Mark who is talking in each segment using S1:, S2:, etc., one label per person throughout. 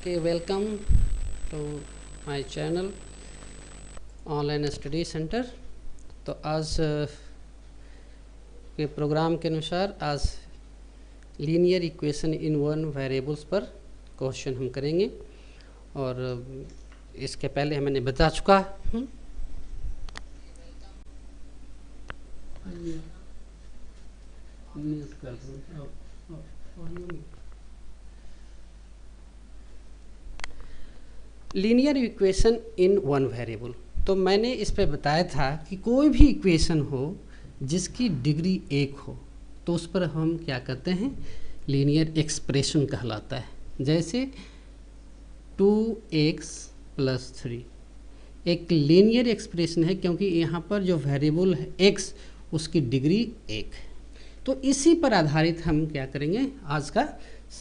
S1: Okay, welcome to my channel online study centre. तो आज के प्रोग्राम के अनुसार आज linear equation in one variables पर क्वेश्चन हम करेंगे। और इसके पहले मैंने बता चुका हूँ। Linear equation in one variable, तो मैंने इस पे बताया था कि कोई भी इक्वेशन हो जिसकी डिग्री 1 हो तो उस पर हम क्या कहते हैं, लीनियर एक्सप्रेशन कहलाता है। जैसे 2x + 3 एक लीनियर एक्सप्रेशन है, क्योंकि यहाँ पर जो वेरिएबल है x उसकी डिग्री 1 है। तो इसी पर आधारित हम क्या करेंगे, आज का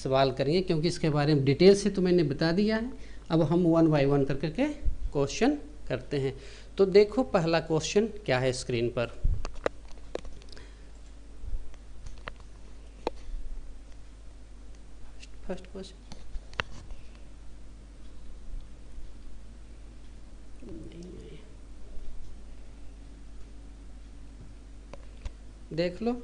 S1: सवाल करेंगे, क्योंकि इसके बारे में डिटेल से तो मैंने बता दिया है। अब हम 1 बाय 1 कर करके क्वेश्चन करते हैं। तो देखो पहला क्वेश्चन क्या है स्क्रीन पर। फर्स्ट क्वेश्चन देख लो।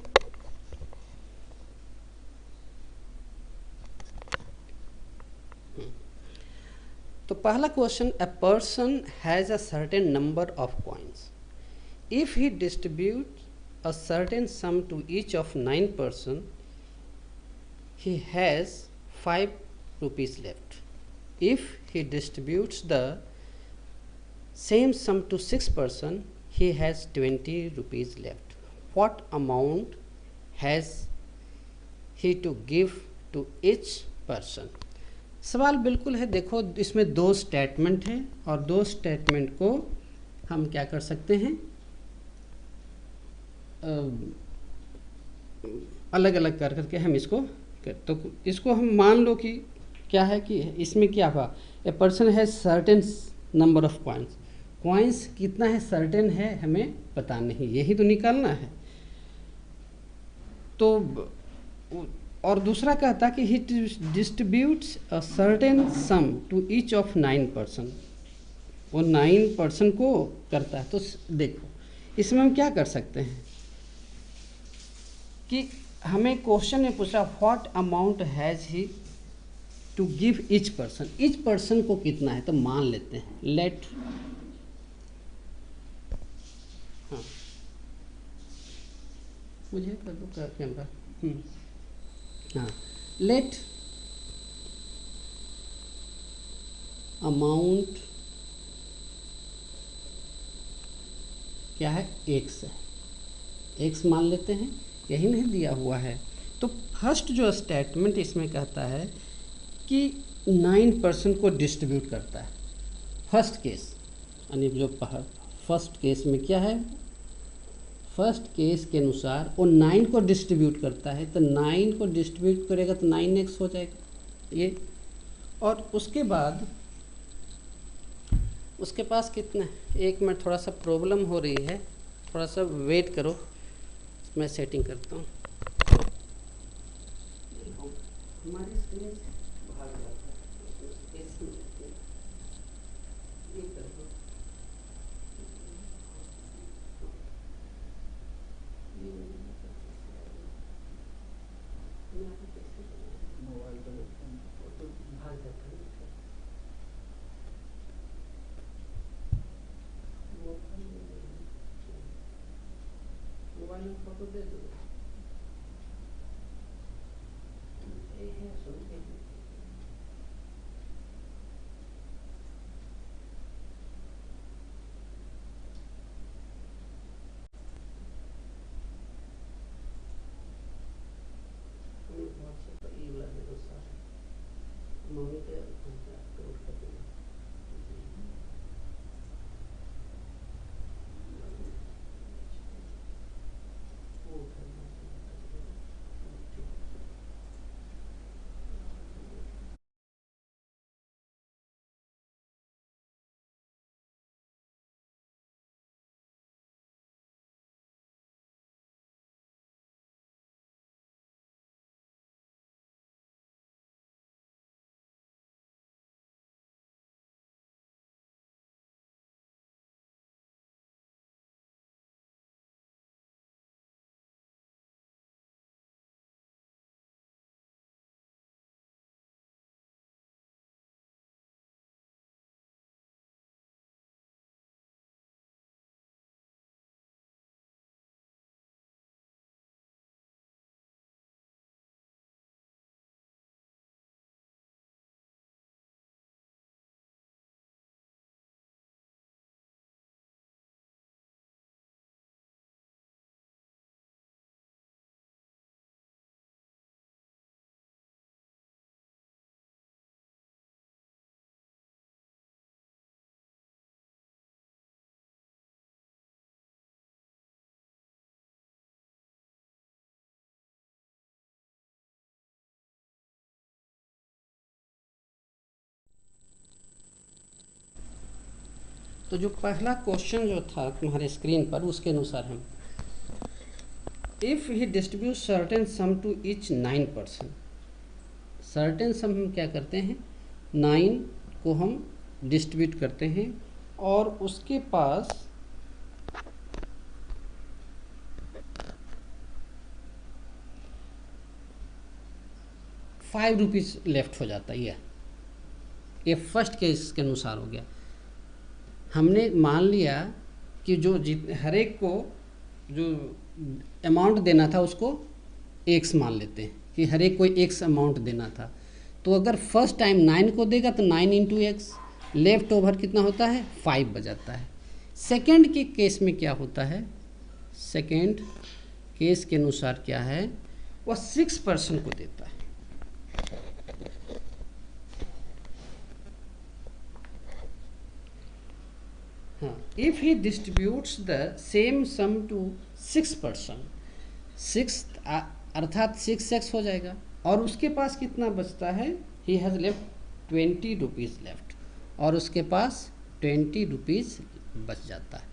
S1: तो पहला question, a person has a certain number of coins, if he distribute a certain sum to each of 9 person, he has 5 rupees left. If he distributes the same sum to 6 person, he has 20 rupees left. What amount has he to give to each person? सवाल बिल्कुल है। देखो इसमें दो statement हैं और दो statement को हम क्या कर सकते हैं, अलग अलग कर करके हम इसको तो इसको हम मान लो कि क्या है कि इसमें क्या हुआ, ए पर्सन है certain number of coins, coins कितना है सर्टेन है हमें पता नहीं, यही तो निकालना है। तो और दूसरा कहता कि he distributes a certain sum to each of 9 person, वो 9 पर्सन को करता है। तो देखो इसमें हम क्या कर सकते हैं कि हमें क्वेश्चन में पूछा what amount has he to give each person, each person को कितना है, तो मान लेते हैं लेट, हाँ मुझे कर दो कैमरा, हाँ लेट अमाउंट क्या है, x है, x मान लेते हैं, यही नहीं दिया हुआ है। तो फर्स्ट जो स्टेटमेंट इसमें कहता है कि 9 पर्सन को डिस्ट्रीब्यूट करता है। फर्स्ट केस यानी जो फर्स्ट केस में क्या है, फर्स्ट केस के अनुसार वो 9 को डिस्ट्रीब्यूट करता है। तो 9 को डिस्ट्रीब्यूट करेगा तो 9x हो जाएगा ये। और उसके बाद उसके पास कितना है, एक मिनट थोड़ा सा प्रॉब्लम हो रही है, थोड़ा सा वेट करो, मैं सेटिंग करता हूँ। हमारी स्क्रीन भाग जाता है, ये कर दो। मोबाइल तो भाग जाता है, मोबाइल में फोटो दे दो। मम्मी के अपलोड कर देना। तो जो पहला क्वेश्चन जो था तुम्हारे स्क्रीन पर उसके अनुसार हम, if he distribute certain sum to each 9%, certain sum हम क्या करते हैं, 9 को हम डिस्ट्रीब्यूट करते हैं और उसके पास 5 रुपीज़ लेफ्ट हो जाता है। ये फर्स्ट केस के अनुसार हो गया। हमने मान लिया कि जो हर एक को जो अमाउंट देना था उसको एक्स मान लेते हैं कि हर एक को एक्स अमाउंट देना था। तो अगर फर्स्ट टाइम 9 को देगा तो 9 इंटू एक्स, लेफ्ट ओवर कितना होता है, 5 बजाता है। सेकेंड के केस में क्या होता है, सेकेंड केस के अनुसार क्या है, वह 6% को देता है। हाँ, if he distributes the same sum to 6%, 6 अर्थात 6x हो जाएगा और उसके पास कितना बचता है, he has left 20 rupees left, और उसके पास 20 रुपीज़ बच जाता है।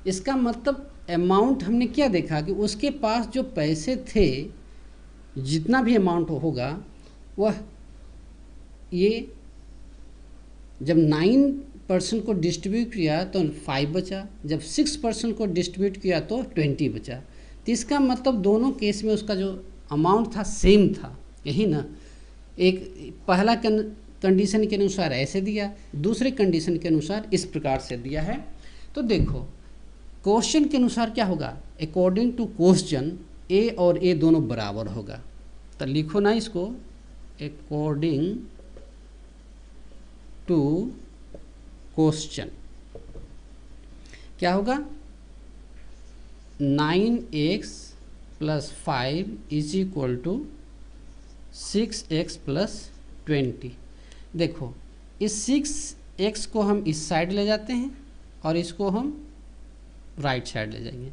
S1: इसका मतलब अमाउंट हमने क्या देखा कि उसके पास जो पैसे थे, जितना भी अमाउंट होगा वह, ये जब 9% को डिस्ट्रीब्यूट किया तो 5 बचा, जब 6% को डिस्ट्रीब्यूट किया तो 20 बचा। तो इसका मतलब दोनों केस में उसका जो अमाउंट था सेम था, यही ना। एक पहला कंडीशन के अनुसार ऐसे दिया, दूसरे कंडीशन के अनुसार इस प्रकार से दिया है। तो देखो क्वेश्चन के अनुसार क्या होगा, अकॉर्डिंग टू क्वेश्चन ए और ए दोनों बराबर होगा। तो लिखो ना इसको, अकॉर्डिंग टू क्वेश्चन क्या होगा, 9x + 5 = 6x + 20। देखो इस 6x को हम इस साइड ले जाते हैं और इसको हम राइट साइड ले जाएंगे,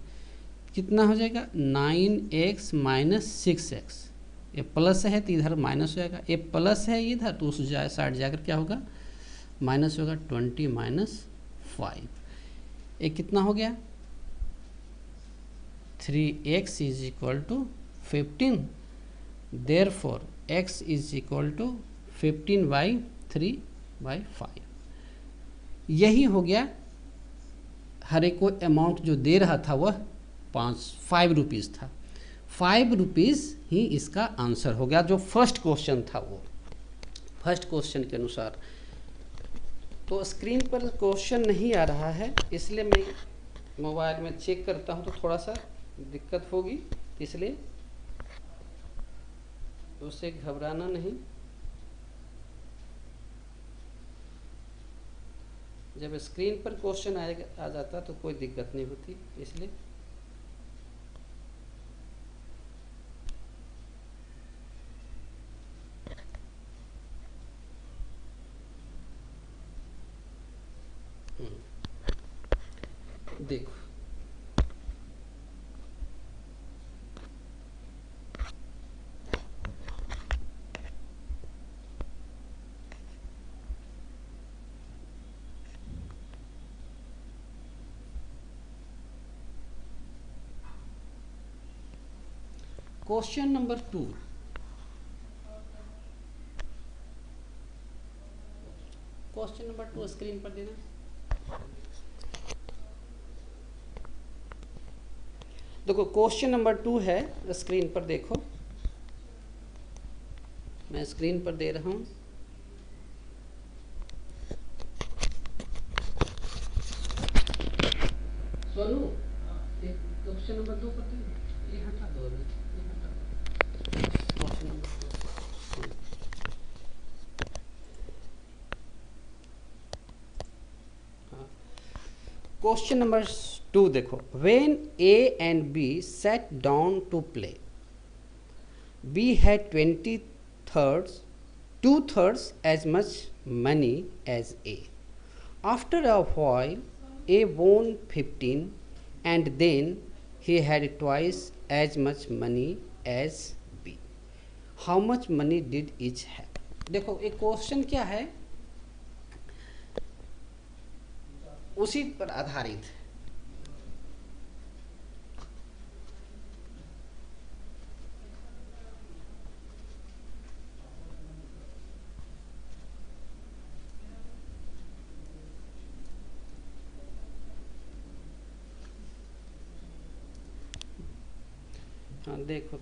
S1: कितना हो जाएगा, 9x - 6x। ये प्लस है तो इधर माइनस हो जाएगा, ये प्लस है इधर तो उस साइड जाकर क्या होगा, माइनस होगा। 20 - 5, ये कितना हो गया, 3x = 15। Therefore x = 15/3/5। यही हो गया। हर एक को अमाउंट जो दे रहा था वह 5 रुपीज़ था। 5 रुपीज़ ही इसका आंसर हो गया, जो फर्स्ट क्वेश्चन था वो, फर्स्ट क्वेश्चन के अनुसार। तो स्क्रीन पर क्वेश्चन नहीं आ रहा है, इसलिए मैं मोबाइल में चेक करता हूँ तो थोड़ा सा दिक्कत होगी, इसलिए उससे घबराना नहीं। जब स्क्रीन पर क्वेश्चन आ जाता तो कोई दिक्कत नहीं होती, इसलिए देखो question number 2, question number 2 screen पर देना। देखो क्वेश्चन नंबर 2 है, स्क्रीन पर देखो, मैं स्क्रीन पर दे रहा हूँ। सोनू, क्वेश्चन नंबर 2 पर ये हटा दो, ये हटा दो। क्वेश्चन नंबर 2, हाँ, क्वेश्चन नंबर 2 देखो, when A and B sat down to play, B had 2/3 as much money as A. After a while, A won 15 and then he had twice as much money as B. How much money did each have? देखो एक question क्या है, उसी पर आधारित है। हाँ देखो,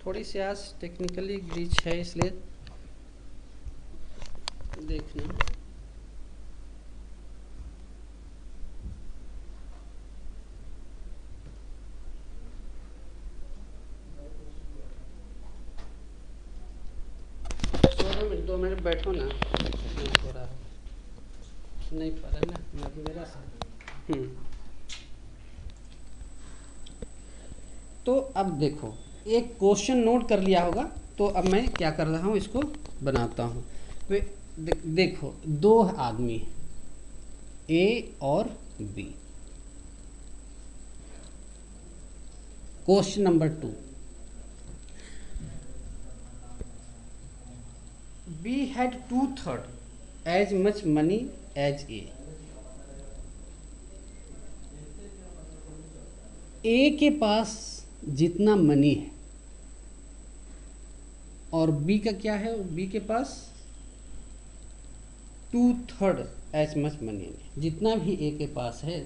S1: थोड़ी सी आज टेक्निकली ग्लिच है, इसलिए देखना। मिनट 2 मिनट बैठो ना, नहीं हो रहा है, नहीं पा रहा ना मेरा से। तो अब देखो, एक क्वेश्चन नोट कर लिया होगा, तो अब मैं क्या कर रहा हूँ, इसको बनाता हूँ। देखो, दो आदमी ए और B. Question number 2, B had 2/3 as much money as A. A के पास जितना मनी है और B का क्या है, B के पास 2/3 as much money है। जितना भी A के पास है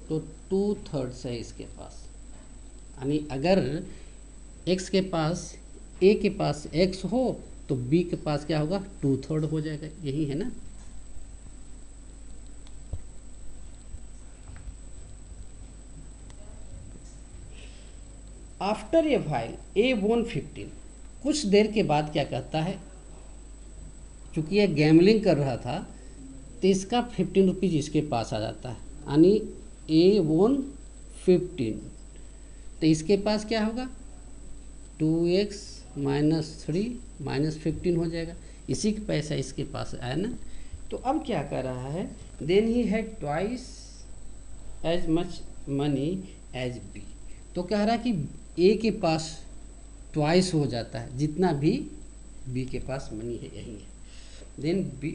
S1: तो 2/3 है इसके पास। यानी अगर X के पास, A के पास X हो तो B के पास क्या होगा, 2/3 हो जाएगा। यही है ना। After a while A won 15। कुछ देर के बाद क्या कहता है, चूंकि ये गैमलिंग कर रहा था तो इसका 15 रुपीज़ इसके पास आ जाता है। यानी A won 15, तो इसके पास क्या होगा, 2x -3 -15 हो जाएगा। इसी का पैसा इसके पास आया ना। तो अब क्या कर रहा है, then he had twice as much money as B. तो कह रहा है कि ए के पास ट्वाइस हो जाता है जितना भी बी के पास मनी है, यही है। Then B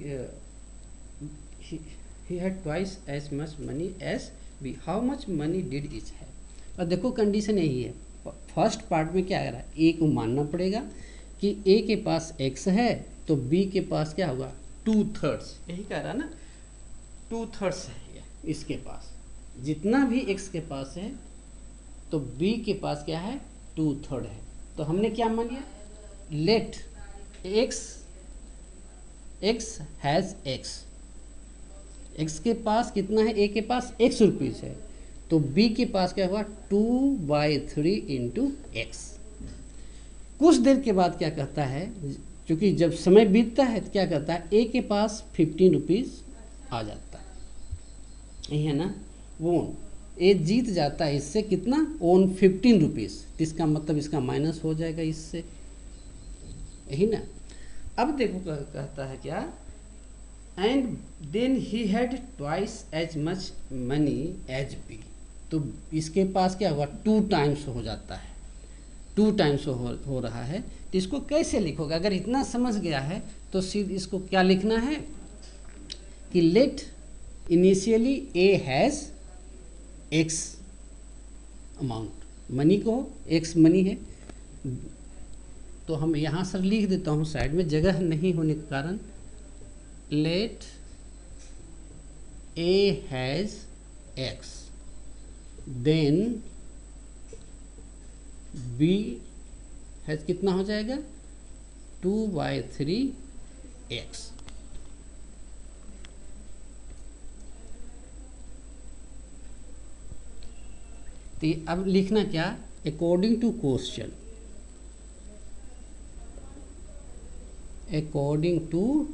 S1: he had twice as much money as B, how much money did each है। और देखो कंडीशन यही है, फर्स्ट पार्ट में क्या आ रहा है, ए को मानना पड़ेगा कि ए के पास एक्स है तो बी के पास क्या होगा, 2/3। यही कह रहा है ना, 2/3 है इसके पास। जितना भी एक्स के पास है तो बी के पास क्या है, 2/3 है। तो हमने क्या मान लिया, लेट एक्स हैज़ एक्स के पास कितना है, ए के पास x रुपीज़ है, तो b के पास क्या होगा, 2/3 इंटू एक्स। कुछ देर के बाद क्या कहता है, क्योंकि जब समय बीतता है तो क्या कहता है, ए के पास 15 रुपीज़ आ जाता है, यही है ना। वोन ए जीत जाता है इससे कितना, ओन 15 रुपीज़। इसका मतलब इसका माइनस हो जाएगा इससे, यही ना। अब देखो कहता है क्या, and then he had twice as much money as B. तो इसके पास क्या होगा, 2 टाइम्स हो जाता है, 2 टाइम्स हो रहा है। तो इसको कैसे लिखोगे, अगर इतना समझ गया है तो सीधे इसको क्या लिखना है कि let initially A has x amount, money को एक्स मनी है। तो हम यहाँ सर लिख देता हूँ, साइड में जगह नहीं होने के कारण, let A has x then B has कितना हो जाएगा, 2/3 एक्स। तो अब लिखना क्या, according to question, according to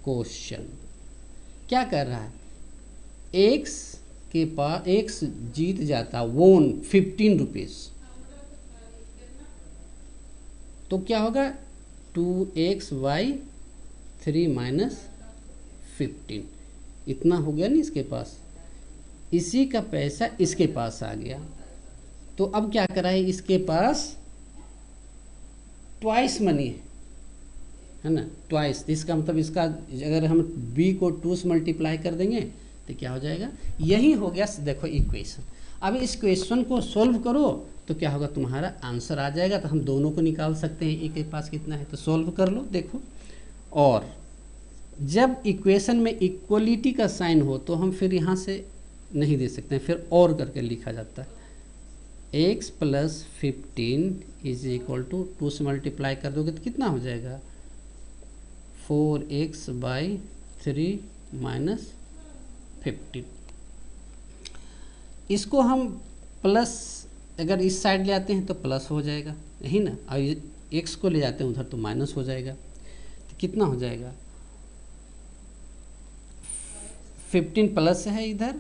S1: question क्या कर रहा है, एक्स के पास एक्स जीत जाता, वोन 15 रुपीज़। तो क्या होगा, 2x/3 - 15, इतना हो गया ना इसके पास। इसी का पैसा इसके पास आ गया। तो अब क्या करा है, इसके पास ट्वाइस मनी है ना, ट्वाइस। इसका मतलब इसका अगर हम b को 2 से मल्टीप्लाई कर देंगे तो क्या हो जाएगा, यही हो गया देखो इक्वेशन। अब इस क्वेश्चन को सोल्व करो तो क्या होगा, तुम्हारा आंसर आ जाएगा। तो हम दोनों को निकाल सकते हैं, ए के पास कितना है तो सोल्व कर लो देखो। और जब इक्वेशन में इक्वलिटी का साइन हो तो हम फिर यहाँ से नहीं दे सकते हैं, फिर और करके लिखा जाता है। x + 15 = 2 से मल्टीप्लाई कर दोगे तो कितना हो जाएगा, 4x/3 - 15। इसको हम प्लस, अगर इस साइड ले आते हैं तो प्लस हो जाएगा, यही ना, और x को ले जाते हैं उधर तो माइनस हो जाएगा। तो कितना हो जाएगा, 15 प्लस है इधर,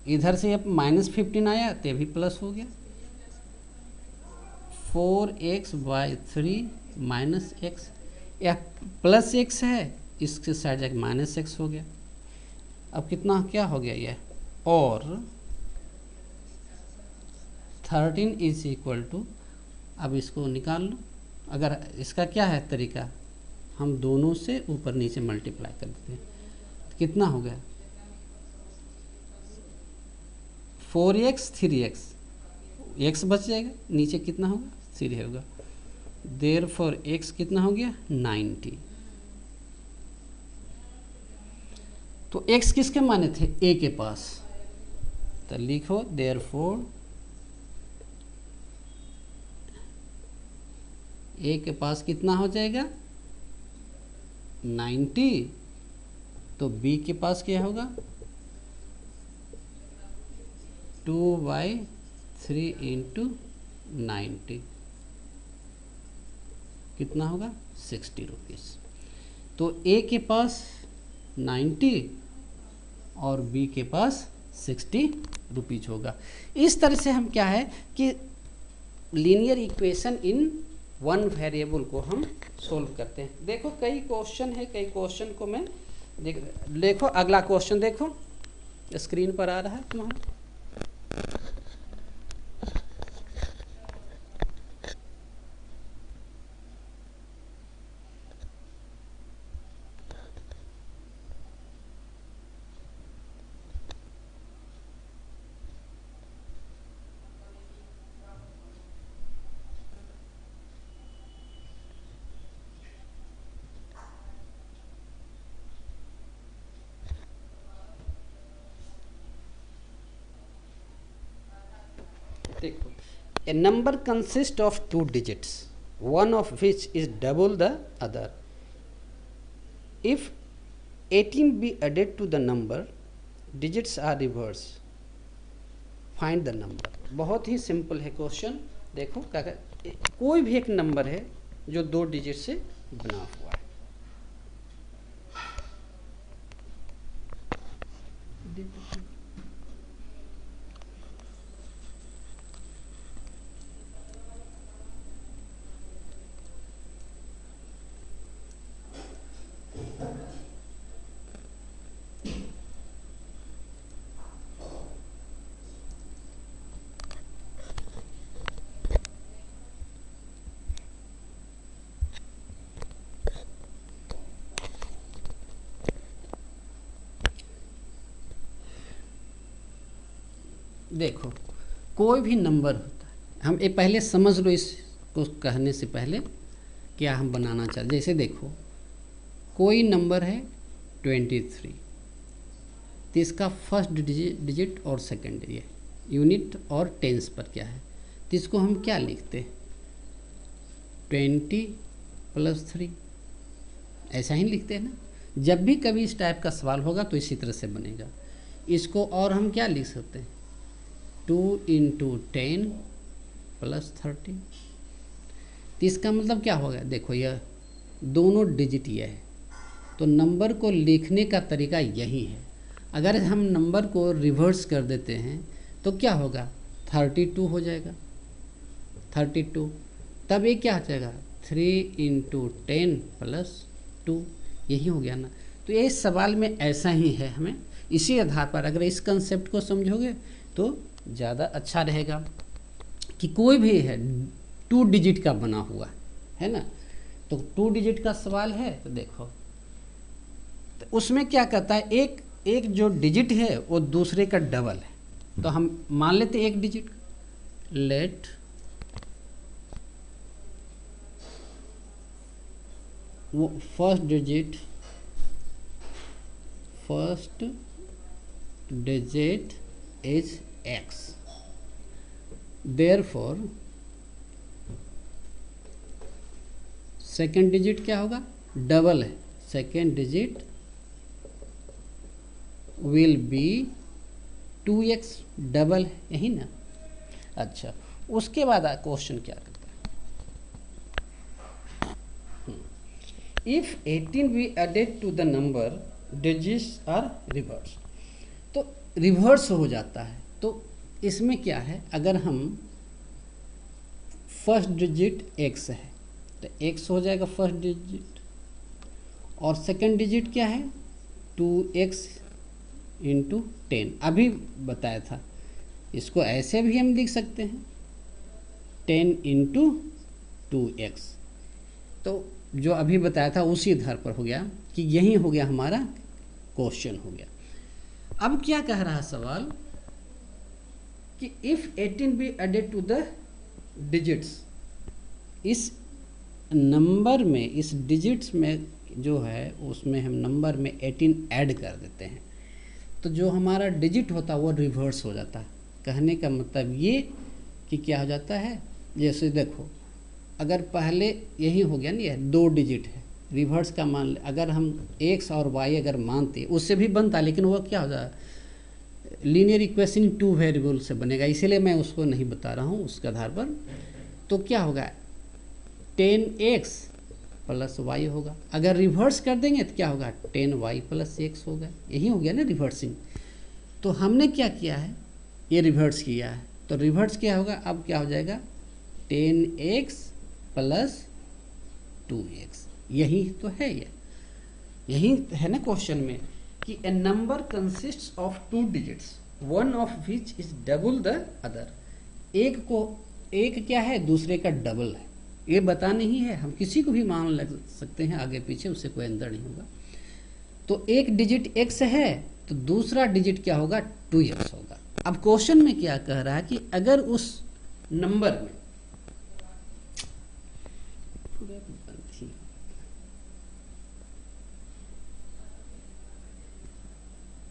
S1: इधर से अब -15 आया तो भी प्लस हो गया, 4x/3 - x, या प्लस x है, इसके साइड जाकर -x हो गया। अब कितना क्या हो गया ये, और 13 = अब इसको निकाल लो। अगर इसका क्या है तरीका, हम दोनों से ऊपर नीचे मल्टीप्लाई कर देते हैं तो कितना हो गया, 4x 3x, x बच जाएगा, नीचे कितना होगा 3 होगा, देयरफॉर x कितना हो गया 90। तो x किसके माने थे, a के पास, तो लिखो देयरफॉर a के पास कितना हो जाएगा 90, तो b के पास क्या होगा 2/3 × 90, कितना होगा 60 रुपीज़। तो a के पास 90 और b के पास 60 रुपीज़ होगा। इस तरह से हम क्या है कि linear equation in one variable को हम सोल्व करते हैं। देखो कई क्वेश्चन है, कई क्वेश्चन को मैं देखो अगला क्वेश्चन देखो स्क्रीन पर आ रहा है तुम्हारा। देखो, a number consists of 2 digits, one of which is double the other. If 18 be added to the number, digits are reversed. Find the number. बहुत ही सिंपल है क्वेश्चन। देखो कोई भी एक नंबर है जो 2 डिजिट से बना हुआ है। देखो कोई भी नंबर होता है, हम ये पहले समझ लो, इसको कहने से पहले क्या हम बनाना चाहते। जैसे देखो कोई नंबर है 23, तो इसका फर्स्ट डिजिट और सेकंड डिजिट यूनिट और टेंस पर क्या है, तो इसको हम क्या लिखते हैं 20 + 3, ऐसा ही लिखते हैं ना। जब भी कभी इस टाइप का सवाल होगा तो इसी तरह से बनेगा। इसको और हम क्या लिख सकते हैं 2 × 10 + 30, तो इसका मतलब क्या होगा, देखो यह दोनों डिजिट यह है, तो नंबर को लिखने का तरीका यही है। अगर हम नंबर को रिवर्स कर देते हैं तो क्या होगा 32 हो जाएगा, 32, तब ये क्या हो जाएगा 3 × 10 + 2, यही हो गया ना। तो ये सवाल में ऐसा ही है, हमें इसी आधार पर अगर इस कंसेप्ट को समझोगे तो ज़्यादा अच्छा रहेगा कि कोई भी है 2 डिजिट का बना हुआ है ना। तो 2 डिजिट का सवाल है तो देखो तो उसमें क्या करता है, एक एक जो डिजिट है वो दूसरे का डबल है, तो हम मान लेते हैं एक डिजिट, लेट वो first digit is x, therefore second digit क्या होगा, डबल है, second digit will be 2x, double है, यही ना। अच्छा, उसके बाद क्वेश्चन क्या करता है, if 18 be added to the number digits are reverse, तो रिवर्स हो जाता है। तो इसमें क्या है, अगर हम फर्स्ट डिजिट x है तो x हो जाएगा फर्स्ट डिजिट, और सेकंड डिजिट क्या है 2x इंटू 10, अभी बताया था। इसको ऐसे भी हम लिख सकते हैं 10 इंटू 2x, तो जो अभी बताया था उसी आधार पर हो गया कि यही हो गया हमारा क्वेश्चन हो गया। अब क्या कह रहा है सवाल कि if 18 be added to the digits, इस नंबर में, इस डिजिट्स में जो है उसमें हम नंबर में 18 ऐड कर देते हैं, तो जो हमारा डिजिट होता है वो रिवर्स हो जाता है। कहने का मतलब ये कि क्या हो जाता है, जैसे देखो अगर पहले यही हो गया नहीं है, 2 डिजिट है, रिवर्स का मान अगर हम x और y अगर मानते उससे भी बनता, लेकिन वो क्या हो जाए लीनियर इक्वेशन 2 वेरिएबल से बनेगा, इसीलिए मैं उसको नहीं बता रहा हूँ उसके आधार पर। तो क्या होगा 10x प्लस y होगा, अगर रिवर्स कर देंगे तो क्या होगा 10y प्लस x होगा, यही हो गया ना रिवर्सिंग। तो हमने क्या किया है, ये रिवर्स किया है, तो रिवर्स क्या होगा, अब क्या हो जाएगा 10x प्लस 2x, यही तो है, यही है ना क्वेश्चन में कि a number consists of 2 digits one of which is double the other, एक क्या है दूसरे का डबल है, ये बताना ही है, हम किसी को भी मान लग सकते हैं आगे पीछे, उससे कोई अंतर नहीं होगा। तो एक डिजिट x है तो दूसरा डिजिट क्या होगा 2x होगा। अब क्वेश्चन में क्या कह रहा है कि अगर उस नंबर में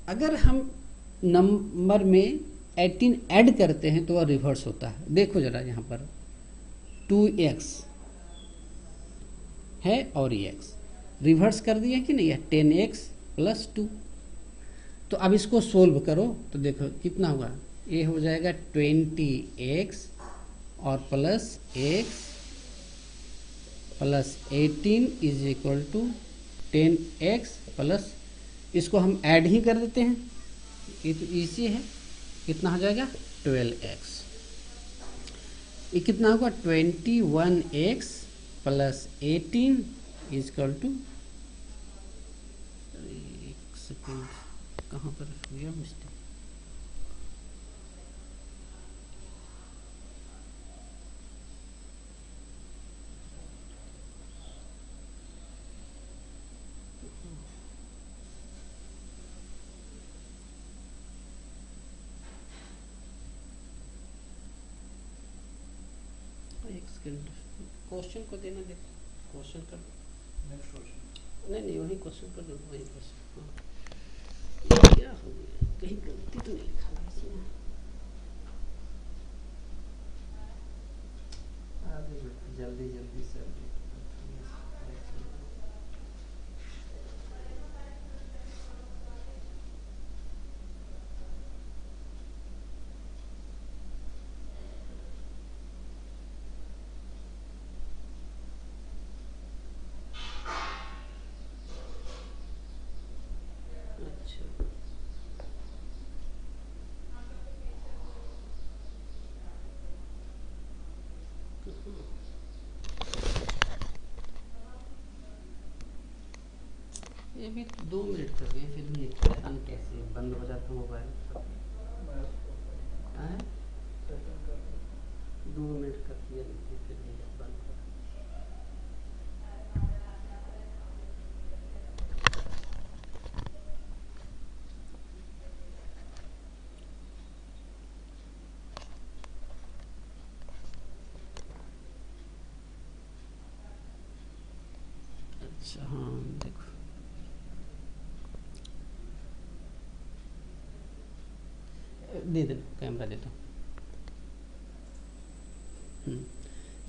S1: अगर हम नंबर में 18 ऐड करते हैं तो वह रिवर्स होता है। देखो जरा यहाँ पर 2x है और x रिवर्स कर दिया कि नहीं है, 10x प्लस 2। तो अब इसको सोल्व करो तो देखो कितना होगा, ये हो जाएगा 20x और plus x plus 18 is equal to 10x plus, इसको हम ऐड ही कर देते हैं, ये तो इजी है, कितना हो जाएगा 12x, ये कितना होगा 21x plus 18 is equal to, एक सेकेंड कहाँ पर हो गया मिस्टेक, एक सेकेंड क्वेश्चन को देना, देखो क्वेश्चन कर, नेक्स्ट क्वेश्चन नहीं वही क्वेश्चन कर दो, वही क्वेश्चन, हाँ क्या हो गया, कहीं गलती तो नहीं लिखा है इसमें, जल्दी जल्दी से ये भी 2 मिनट कर गए, फिर भी पता नहीं कैसे बंद हो जाता मोबाइल, 2 मिनट कर दिया फिर भी बंद हो। अच्छा हाँ देखो, दे देना कैमरा दे दो।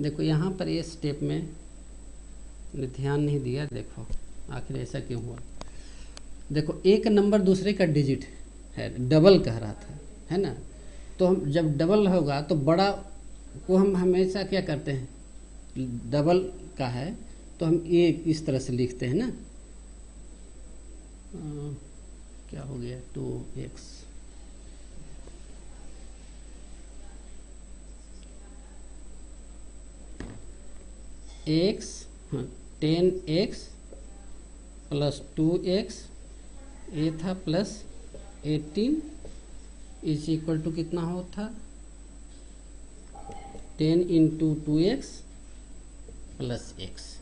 S1: देखो यहाँ पर ये स्टेप में ध्यान नहीं दिया, देखो आखिर ऐसा क्यों हुआ। देखो एक नंबर दूसरे का डिजिट है, डबल कह रहा था, है ना। तो हम जब डबल होगा तो बड़ा को हम हमेशा क्या करते हैं, डबल का है तो हम ये इस तरह से लिखते हैं ना। क्या हो गया, 2x x, हाँ 10x प्लस 2x ये था प्लस 18 इज इक्वल टू कितना हो था, 10 इंटू 2x प्लस x।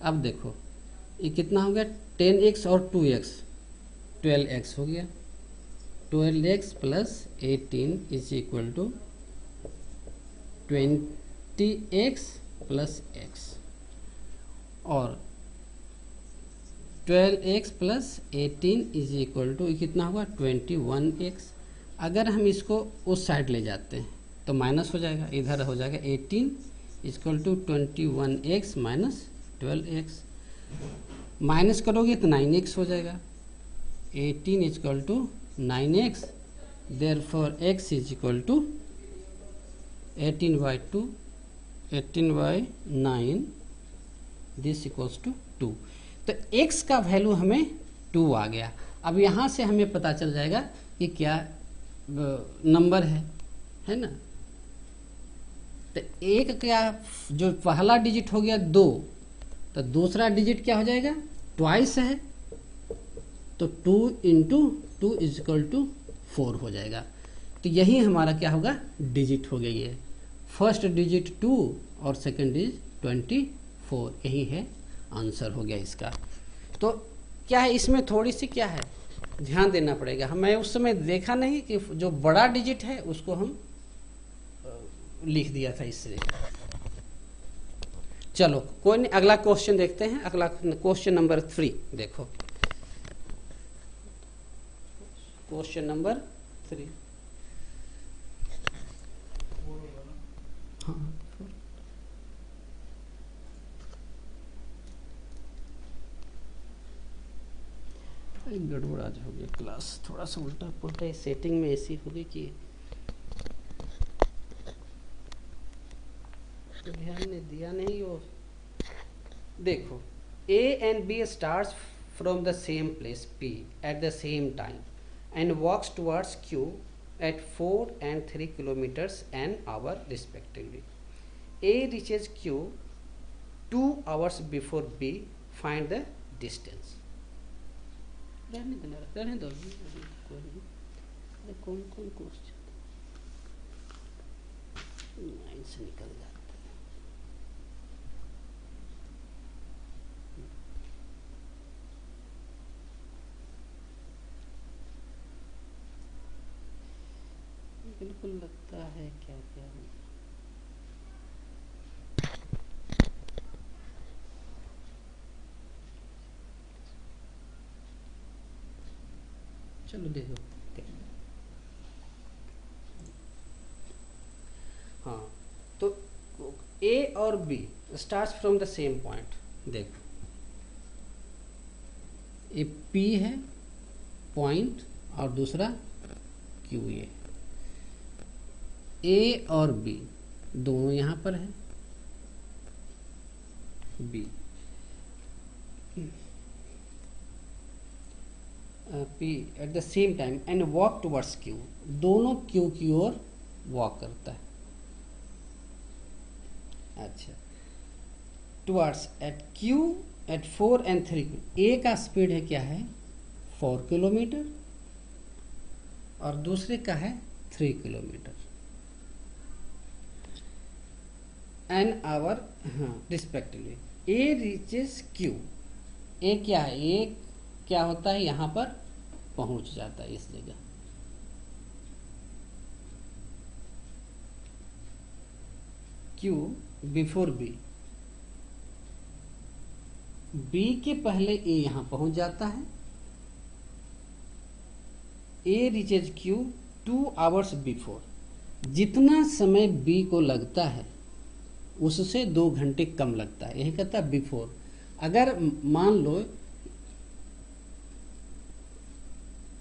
S1: अब देखो ये कितना हो गया, 10x और 2x 12x हो गया, 12x plus 18 is equal to 20x plus x, और 12x plus 18 is equal to कितना होगा 21x। अगर हम इसको उस साइड ले जाते हैं तो माइनस हो जाएगा, इधर हो जाएगा 18 equal to 21x minus 12x। Minus करोगे तो 9x हो जाएगा, 18 equal to 9x, therefore x is equal to 18/2, 18/9, this equals to 2। तो x का वैल्यू हमें 2 आ गया। अब यहाँ से हमें पता चल जाएगा कि क्या नंबर है ना। तो एक क्या, जो पहला डिजिट हो गया 2, तो दूसरा डिजिट क्या हो जाएगा, ट्वाइस है, तो 2 इंटू 2 इज इक्वल टू 4 हो जाएगा। तो यही हमारा क्या होगा, डिजिट हो गई है। फर्स्ट डिजिट 2 और सेकंड डिजिट 24, यही है आंसर हो गया इसका। तो क्या है इसमें थोड़ी सी क्या है ध्यान देना पड़ेगा, हमें उस समय देखा नहीं कि जो बड़ा डिजिट है उसको हम लिख दिया था इससे। चलो कोई नहीं, अगला क्वेश्चन देखते हैं। अगला क्वेश्चन नंबर 3 देखो, क्वेश्चन नंबर 3। हाँ गड़बड़ आज हो गया, क्लास थोड़ा सा उल्टा पुल्टा है, सेटिंग में ऐसी हो गई कि ध्यान ने दिया नहीं। वो देखो A and B starts from the same place P at the same time and walks towards Q at 4 and 3 kilometers an hour respectively. A reaches Q 2 hours before B. Find the distance. रहने दो कौन कौन question mind से निकल जाता है। बिल्कुल लगता है क्या क्या चलो देखो। हाँ तो A और B start from the same point. देखो ये P है पॉइंट और दूसरा Q है। A और B दोनों यहाँ पर है, B P at the same time and walk towards Q, दोनों Q की ओर वॉक करता है। अच्छा towards at Q at 4 and 3, A का स्पीड है क्या है 4 किलोमीटर और दूसरे का है 3 किलोमीटर एन आवर, हाँ respectively. A reaches Q, A क्या है, A क्या होता है यहाँ पर पहुंच जाता है इस जगह। क्यू बिफोर बी, बी के पहले ए यहां पहुंच जाता है, A reaches Q 2 hours before, जितना समय बी को लगता है उससे 2 घंटे कम लगता है, यही कहता है बिफोर। अगर मान लो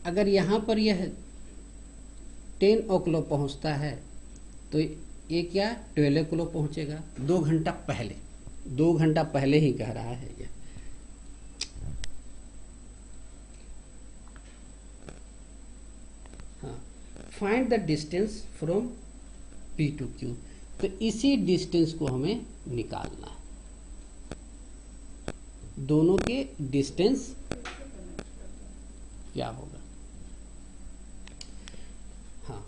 S1: अगर यहां पर यह 10 o'clock पहुंचता है तो ये क्या 12 o'clock पहुंचेगा, 2 घंटा पहले, 2 घंटा पहले ही कह रहा है ये। हाँ, find the distance from P to Q, तो इसी डिस्टेंस को हमें निकालना है, दोनों के डिस्टेंस क्या होगा। हाँ,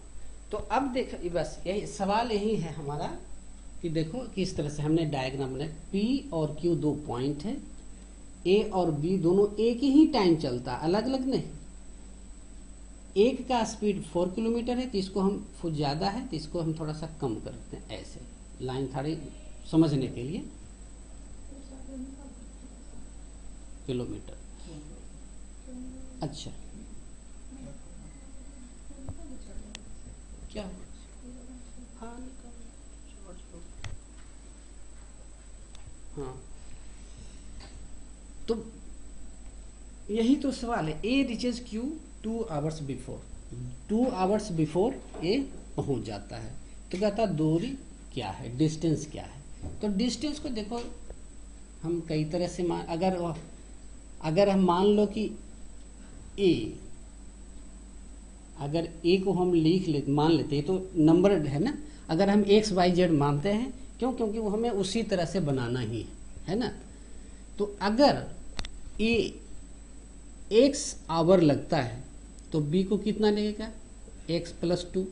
S1: तो अब देखो बस यही सवाल यही है हमारा कि देखो किस तरह से हमने डायग्राम बनाया। P और Q 2 पॉइंट है, A और B दोनों एक ही टाइम चलता, अलग अलग नहीं। एक का स्पीड 4 किलोमीटर है तो इसको हम फुट ज़्यादा है तो इसको हम थोड़ा सा कम करते हैं, ऐसे लाइन थोड़ी समझने के लिए किलोमीटर। अच्छा क्या हाँ हाँ, तो यही तो सवाल है। A reaches Q 2 hours before, 2 hours before A पहुंच जाता है, तो कहता है दूरी क्या है, डिस्टेंस क्या है। तो डिस्टेंस को देखो हम कई तरह से अगर हम मान लो कि ए, अगर ए को हम लिख ले मान लेते हैं तो नंबर है ना, अगर हम एक्स वाई जेड मानते हैं, क्यों, क्योंकि वो हमें उसी तरह से बनाना ही है ना। तो अगर ए एक्स आवर लगता है तो बी को कितना लगेगा, एक्स प्लस 2,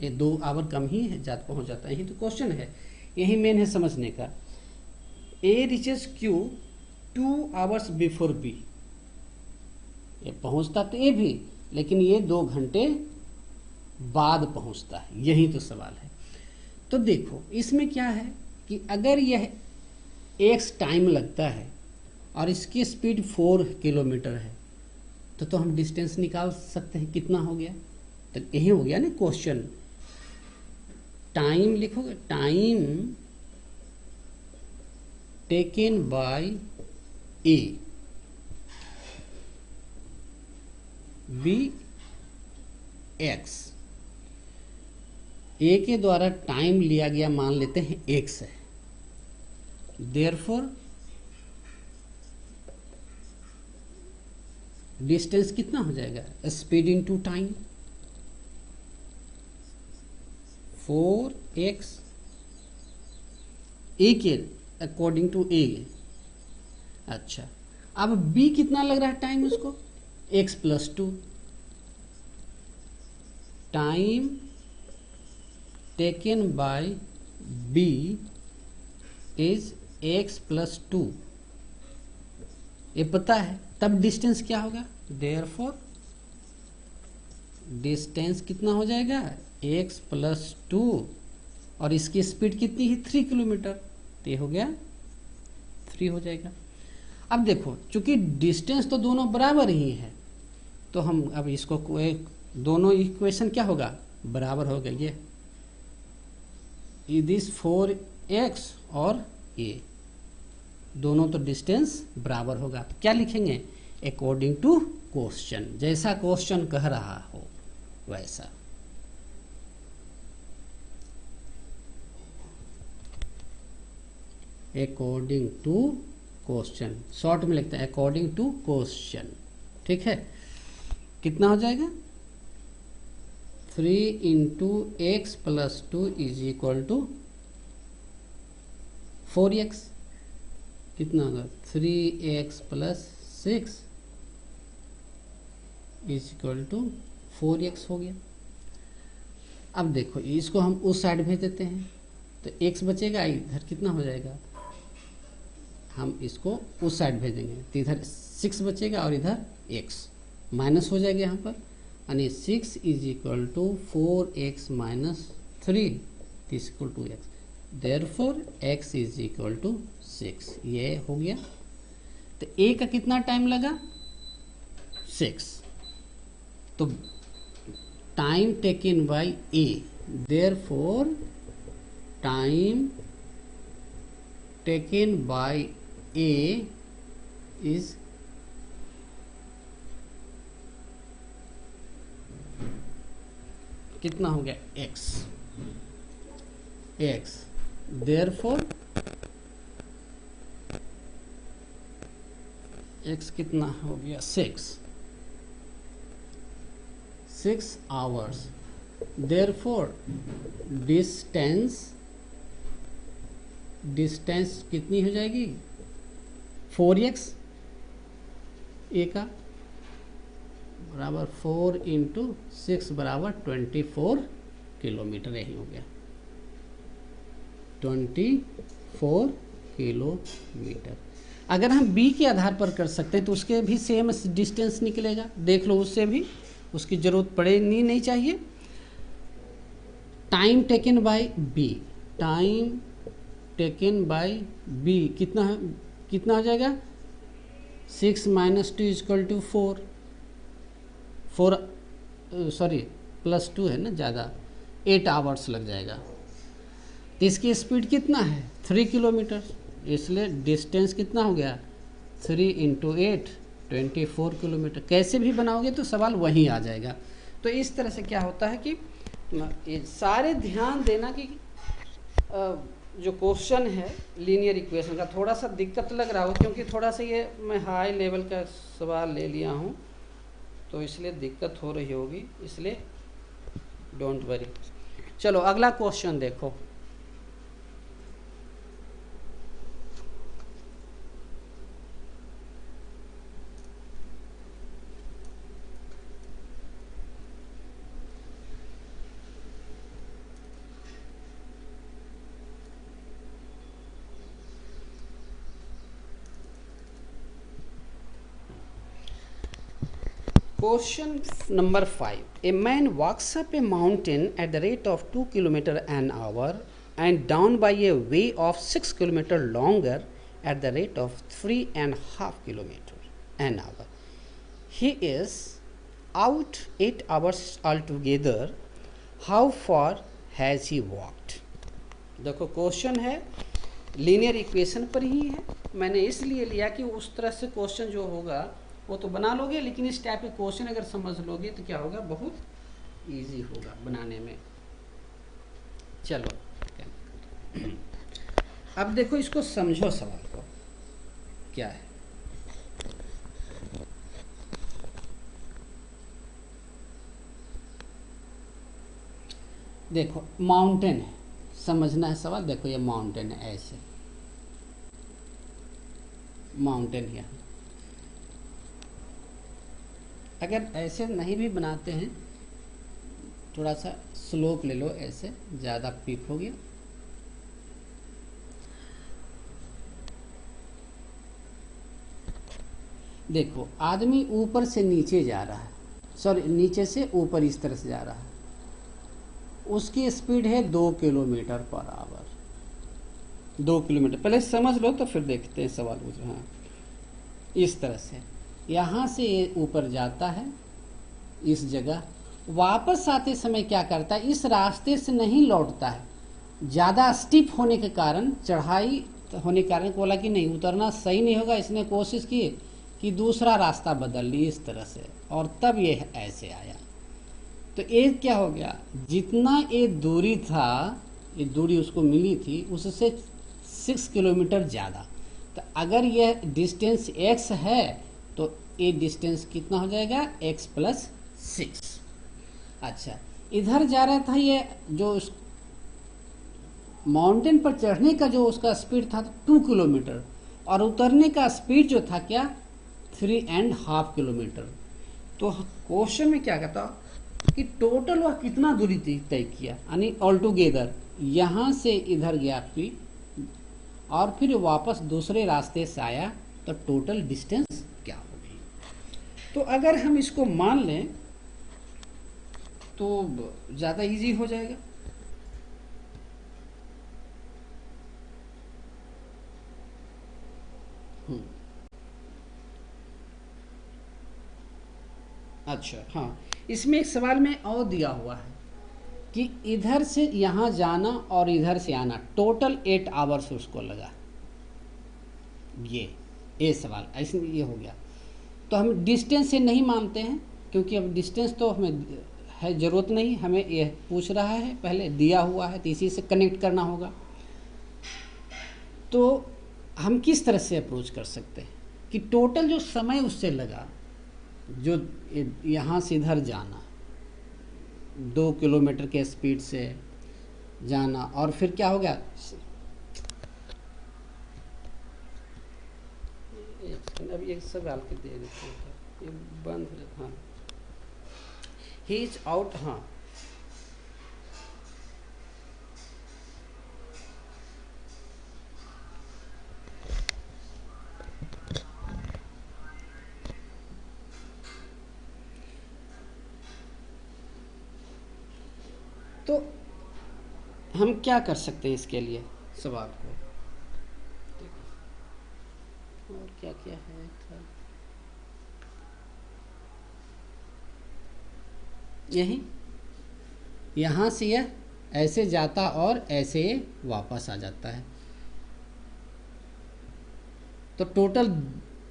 S1: ये 2 आवर कम ही है, ज्यादा पहुंच जाता है। यही तो क्वेश्चन है, यही मेन है समझने का। A reaches Q 2 hours before B, ये पहुंचता तो ए भी, लेकिन ये 2 घंटे बाद पहुंचता है, यही तो सवाल है। तो देखो इसमें क्या है कि अगर यह एक्स टाइम लगता है और इसकी स्पीड 4 किलोमीटर है तो हम डिस्टेंस निकाल सकते हैं, कितना हो गया, तो यही हो गया ना क्वेश्चन। टाइम लिखोगे, time taken by A B X, A के द्वारा टाइम लिया गया मान लेते हैं एक्स है, देयरफॉर डिस्टेंस कितना हो जाएगा, स्पीड इनटू टाइम 4x, ए के अकॉर्डिंग टू ए। अच्छा, अब बी कितना लग रहा है टाइम उसको, x plus 2, time taken by B is x plus 2, ये पता है, तब डिस्टेंस क्या होगा, देयरफॉर डिस्टेंस कितना हो जाएगा, x प्लस 2, और इसकी स्पीड कितनी है 3 किलोमीटर, तो ये हो गया 3 हो जाएगा। अब देखो चूंकि डिस्टेंस तो दोनों बराबर ही है तो हम अब इसको दोनों इक्वेशन क्या होगा, बराबर हो गया, ये दिस 4x और ये दोनों तो डिस्टेंस बराबर होगा। तो क्या लिखेंगे, अकॉर्डिंग टू क्वेश्चन, जैसा क्वेश्चन कह रहा हो वैसा। अकॉर्डिंग टू क्वेश्चन, शॉर्ट में लिखते हैं अकॉर्डिंग टू क्वेश्चन, ठीक है। कितना हो जाएगा, 3 into x plus 2 is equal to 4x, कितना होगा 3x plus 6 is equal to 4x हो गया। अब देखो इसको हम उस साइड भेज देते हैं तो x बचेगा, इधर कितना हो जाएगा, हम इसको उस साइड भेजेंगे तो इधर 6 बचेगा और इधर x माइनस हो जाएगा यहाँ पर, यानी 6 is equal to 4x minus 3 is equal to x। Therefore x is equal to 6, ये हो गया। तो a का कितना टाइम लगा? 6। तो time taken bye a, therefore time taken bye a is कितना हो गया? x, देयरफॉर x कितना हो गया? 6 आवर्स, देयरफॉर डिस्टेंस कितनी हो जाएगी? 4x a का बराबर 4 इंटू 6 बराबर 24 किलोमीटर, यही हो गया 24 किलोमीटर। अगर हम b के आधार पर कर सकते हैं तो उसके भी सेम डिस्टेंस निकलेगा, देख लो, उससे भी उसकी ज़रूरत पड़ेगी नहीं चाहिए। Time taken by b, time taken by b कितना हो जाएगा? 6 minus 2 is equal to 4 sorry plus 2 है ना ज़्यादा, 8 आवर्स लग जाएगा। तो इसकी स्पीड कितना है? 3 किलोमीटर, इसलिए डिस्टेंस कितना हो गया? 3 इंटू 8 24 किलोमीटर। कैसे भी बनाओगे तो सवाल वहीं आ जाएगा। तो इस तरह से क्या होता है कि ये सारे ध्यान देना कि जो क्वेश्चन है लीनियर इक्वेशन का थोड़ा सा दिक्कत लग रहा हो, क्योंकि थोड़ा सा ये मैं हाई लेवल का सवाल ले लिया हूँ तो इसलिए दिक्कत हो रही होगी, इसलिए डोंट वरी। चलो अगला क्वेश्चन देखो। Question number 5. A man walks up a mountain at the rate of 2 km an hour and down by a way of 6 km longer at the rate of 3.5 km an hour. He is out 8 hours altogether. How far has he walked? देखो question है linear equation पर ही है, मैंने इसलिए लिया कि उस तरह से क्वेश्चन जो होगा वो तो बना लोगे, लेकिन इस टाइप के क्वेश्चन अगर समझ लोगे तो क्या होगा? बहुत इजी होगा बनाने में। चलो अब देखो, इसको समझो सवाल को क्या है। देखो माउंटेन है, समझना है सवाल। देखो ये माउंटेन है, ऐसे माउंटेन यहाँ, अगर ऐसे नहीं भी बनाते हैं थोड़ा सा स्लोप ले लो, ऐसे ज़्यादा पीक हो गया। देखो आदमी ऊपर से नीचे जा रहा है, सॉरी नीचे से ऊपर इस तरह से जा रहा है, उसकी स्पीड है 2 किलोमीटर पर आवर। 2 किलोमीटर पहले समझ लो तो फिर देखते हैं सवाल। हाँ इस तरह से यहाँ से ऊपर जाता है इस जगह, वापस आते समय क्या करता है? इस रास्ते से नहीं लौटता है, ज़्यादा स्टीप होने के कारण, चढ़ाई होने के कारण बोला कि नहीं उतरना सही नहीं होगा, इसने कोशिश की कि दूसरा रास्ता बदल ली इस तरह से, और तब ये ऐसे आया। तो ये क्या हो गया? जितना ये दूरी था, ये दूरी उसको मिली थी उससे 6 किलोमीटर ज़्यादा। तो अगर यह डिस्टेंस x है तो ये डिस्टेंस कितना हो जाएगा? x plus 6। अच्छा इधर जा रहा था, ये जो माउंटेन पर चढ़ने का जो उसका स्पीड था 2 किलोमीटर, और उतरने का स्पीड जो था क्या? 3.5 किलोमीटर। तो क्वेश्चन में क्या कहता कि टोटल वह कितना दूरी तय किया, यानी ऑल टुगेदर यहाँ से इधर गया p और फिर वापस दूसरे रास्ते से आया, तो टोटल डिस्टेंस क्या होगी? तो अगर हम इसको मान लें तो ज़्यादा इजी हो जाएगा। अच्छा हाँ, इसमें एक सवाल में और दिया हुआ है कि इधर से यहाँ जाना और इधर से आना टोटल 8 आवर्स उसको लगा। ये सवाल ऐसे ये हो गया। तो हम डिस्टेंस से नहीं मानते हैं, क्योंकि अब डिस्टेंस तो हमें है ज़रूरत नहीं, हमें ये पूछ रहा है पहले दिया हुआ है तो इसी से कनेक्ट करना होगा। तो हम किस तरह से अप्रोच कर सकते हैं कि टोटल जो समय उससे लगा, जो यहाँ से इधर जाना 2 किलोमीटर के स्पीड से जाना, और फिर क्या हो गया, अब ये सब डाल के दे देते हैं, ये बंद हो जाता। हाँ, ही इज आउट। हाँ, तो हम क्या कर सकते हैं इसके लिए सवाल को देखो, और क्या क्या है था, यही यहाँ से यह ऐसे जाता और ऐसे वापस आ जाता है। तो टोटल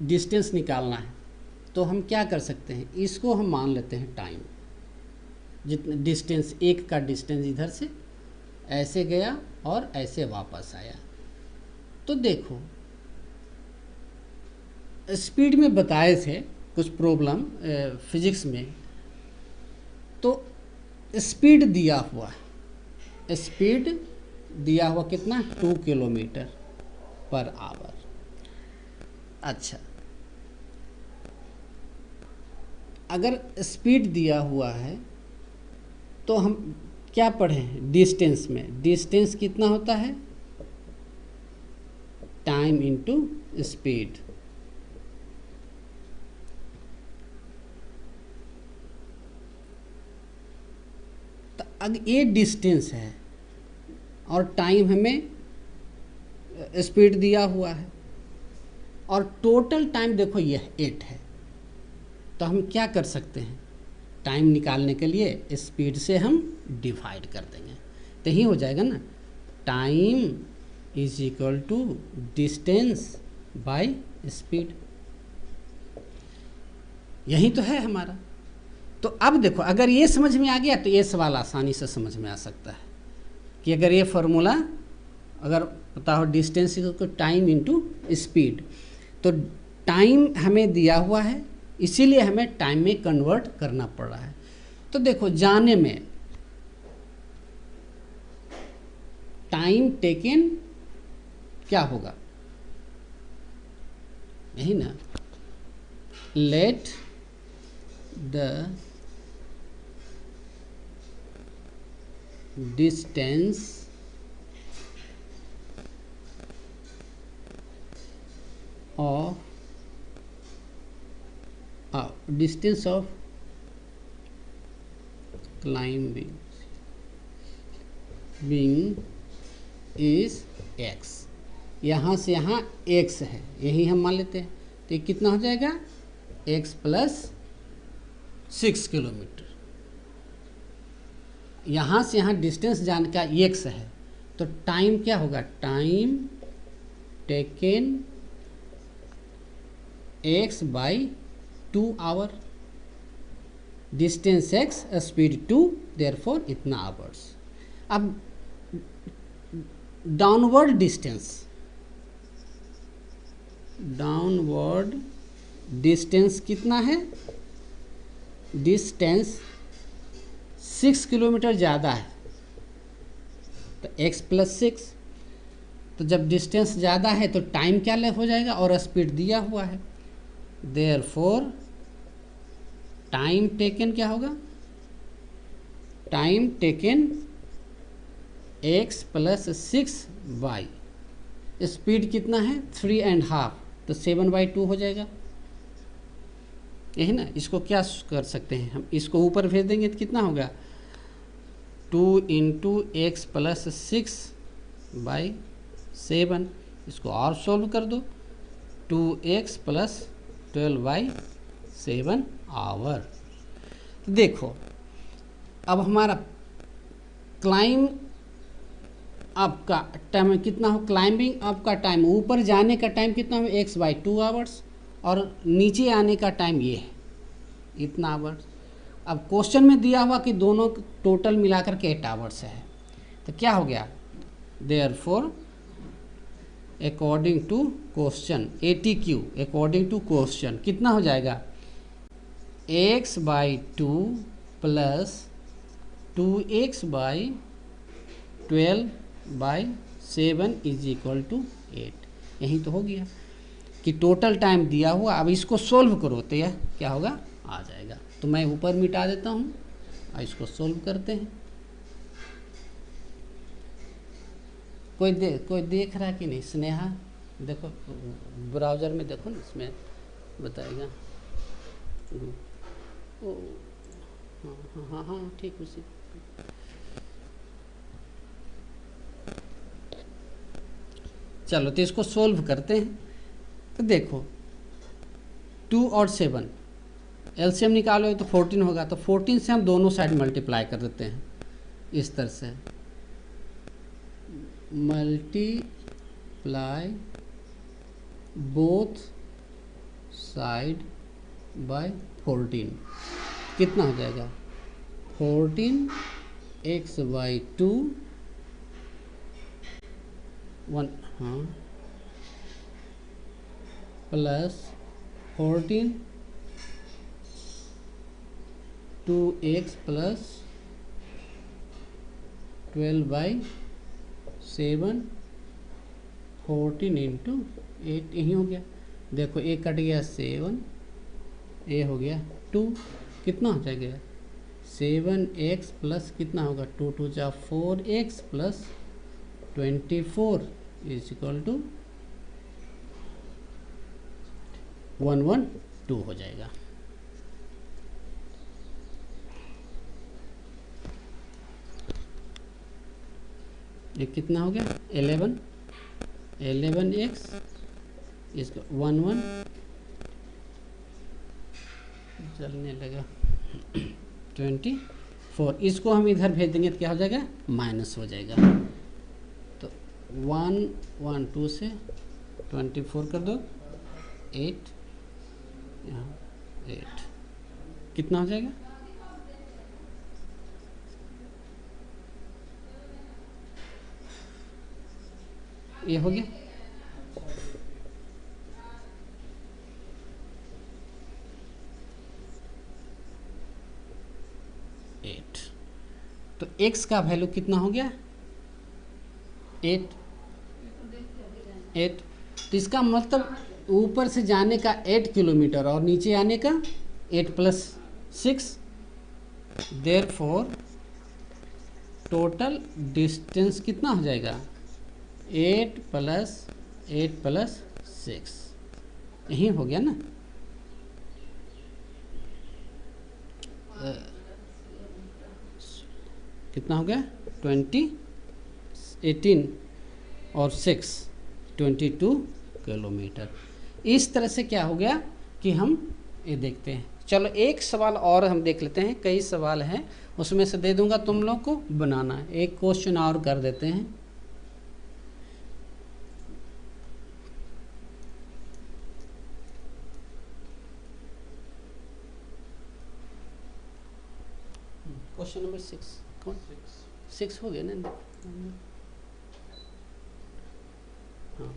S1: डिस्टेंस निकालना है, तो हम क्या कर सकते हैं, इसको हम मान लेते हैं टाइम। जितना डिस्टेंस, एक का डिस्टेंस इधर से ऐसे गया और ऐसे वापस आया। तो देखो स्पीड में बताए थे कुछ प्रॉब्लम फिजिक्स में, तो स्पीड दिया हुआ, स्पीड दिया हुआ कितना, 2 किलोमीटर पर आवर। अच्छा, अगर स्पीड दिया हुआ है तो हम क्या पढ़ें डिस्टेंस में, डिस्टेंस कितना होता है, टाइम इनटू स्पीड। तो अगर ये डिस्टेंस है और टाइम हमें स्पीड दिया हुआ है, और टोटल टाइम देखो यह 8 है, तो हम क्या कर सकते हैं, टाइम निकालने के लिए स्पीड से हम डिवाइड कर देंगे, तो यही हो जाएगा ना, time is equal to distance by speed. यही तो है हमारा। तो अब देखो अगर ये समझ में आ गया तो ये सवाल आसानी से समझ में आ सकता है कि अगर ये फॉर्मूला अगर पता हो, distance equal to time into speed, तो टाइम हमें दिया हुआ है, इसीलिए हमें टाइम में कन्वर्ट करना पड़ रहा है। तो देखो जाने में टाइम टेकन क्या होगा, यही ना, let the distance of distance of climbing is x। यहाँ से यहाँ x है, यही हम मान लेते हैं, तो ये कितना हो जाएगा, x प्लस 6 किलोमीटर। यहाँ से यहाँ डिस्टेंस जाने का x है, तो टाइम क्या होगा, time taken x by 2 hour, distance x speed 2, therefore इतना आवर्स। अब डाउनवर्ड डिस्टेंस कितना है, डिस्टेंस 6 किलोमीटर ज़्यादा है, तो x प्लस 6, तो जब डिस्टेंस ज़्यादा है तो टाइम क्या हो जाएगा, और स्पीड दिया हुआ है, देयरफॉर टाइम टेकन क्या होगा, time taken x plus 6 by speed कितना है 3.5, तो 7/2 हो जाएगा, यही ना। इसको क्या कर सकते हैं हम, इसको ऊपर भेज देंगे तो कितना होगा, 2 इंटू एक्स प्लस 6/7, इसको और सॉल्व कर दो, 2x प्लस 12/7 आवर। देखो अब हमारा क्लाइम अप का टाइम कितना हो, क्लाइंबिंग अप का टाइम, ऊपर जाने का टाइम कितना हो, x/2 आवर्स, और नीचे आने का टाइम ये है इतना आवर्स। अब क्वेश्चन में दिया हुआ कि दोनों टोटल मिलाकर के 8 आवर्स है, तो क्या हो गया, therefore according to question ATQ, according to question कितना हो जाएगा, x/2 plus 2x/12/7 is equal to 8। यही तो हो गया कि टोटल टाइम दिया हुआ। अब इसको सोल्व करो तो यह क्या होगा, आ जाएगा। तो मैं ऊपर मिटा देता हूँ और इसको सोल्व करते हैं। कोई देख रहा है कि नहीं, स्नेहा देखो ब्राउज़र में देखो ना, इसमें बताएगा। ओ हाँ हाँ हाँ हाँ ठीक, उसी चलो तो इसको सोल्व करते हैं। तो देखो 2 और 7 एलसीएम निकालोगे तो 14 होगा, तो 14 से हम दोनों साइड मल्टीप्लाई कर देते हैं इस तरह से, मल्टीप्लाई बोथ साइड बाय 14, कितना हो जाएगा 14x/2 1 हाँ प्लस 14 2x प्लस 12/7 14 इंटू 8, यही हो गया। देखो एक कट गया 7, ये हो गया 2, कितना हो जाएगा 7x प्लस कितना होगा 2 2 जा 4x plus 24 is equal to 112 हो जाएगा। ये कितना हो गया 11x इसको 11 चलने लगा 24, इसको हम इधर भेज देंगे तो क्या हो जाएगा माइनस हो जाएगा। तो 112 से 24 कर दो 8, यहाँ 8 कितना हो जाएगा, ये हो गया। तो x का वैल्यू कितना हो गया 8। तो इसका मतलब ऊपर से जाने का 8 किलोमीटर और नीचे आने का 8 + 6, देयरफॉर टोटल डिस्टेंस कितना हो जाएगा 8 + 6, यही हो गया ना। कितना हो गया 18 और 6 22 किलोमीटर। इस तरह से क्या हो गया कि हम ये देखते हैं। चलो एक सवाल और हम देख लेते हैं, कई सवाल हैं उसमें से दे दूंगा तुम लोग को बनाना, एक क्वेश्चन और कर देते हैं। क्वेश्चन नंबर 6 कौन 6 हो गया ना, हाँ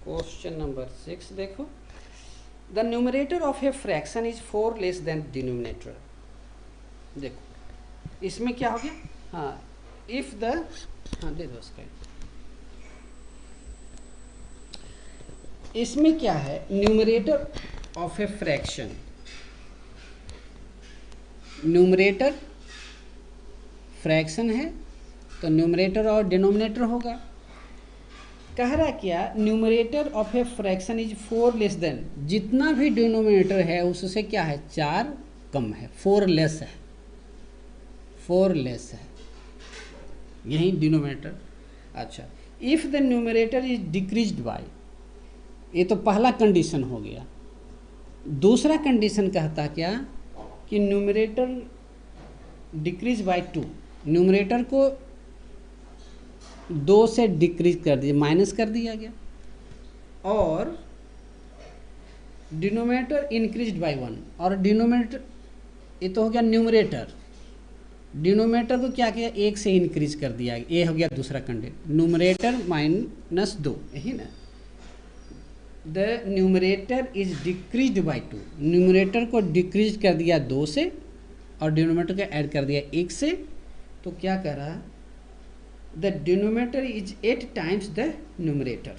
S1: क्वेश्चन नंबर 6 देखो, the numerator of a fraction is 4 less than denominator. देखो इसमें क्या हो गया, हाँ इफ द, हाँ दे दो उसका, इसमें क्या है numerator of a fraction, numerator fraction है तो न्यूमरेटर और डिनोमिनेटर होगा। कह रहा क्या, numerator of a fraction is 4 less than, जितना भी डिनोमिनेटर है उससे क्या है 4 कम है, 4 लेस है, 4 लेस है, यही डिनोमिनेटर। अच्छा if the numerator is decreased bye, ये तो पहला कंडीशन हो गया। दूसरा कंडीशन कहता क्या कि न्यूमरेटर डिक्रीज बाय 2, न्यूमरेटर को 2 से डिक्रीज कर दिया, माइनस कर दिया गया, और डिनोमिनेटर इंक्रीज बाय 1, और डिनोमिनेटर, ये तो हो गया न्यूमरेटर, डिनोमिनेटर को क्या किया 1 से इंक्रीज कर दिया, ये हो गया दूसरा कंडीशन, न्यूमरेटर -2, यही ना। The numerator is decrease by 2, numerator को डिक्रीज कर दिया 2 से और डिनोमिनेटर को ऐड कर दिया 1 से, तो क्या कर रहा, the denominator is 8 times the numerator,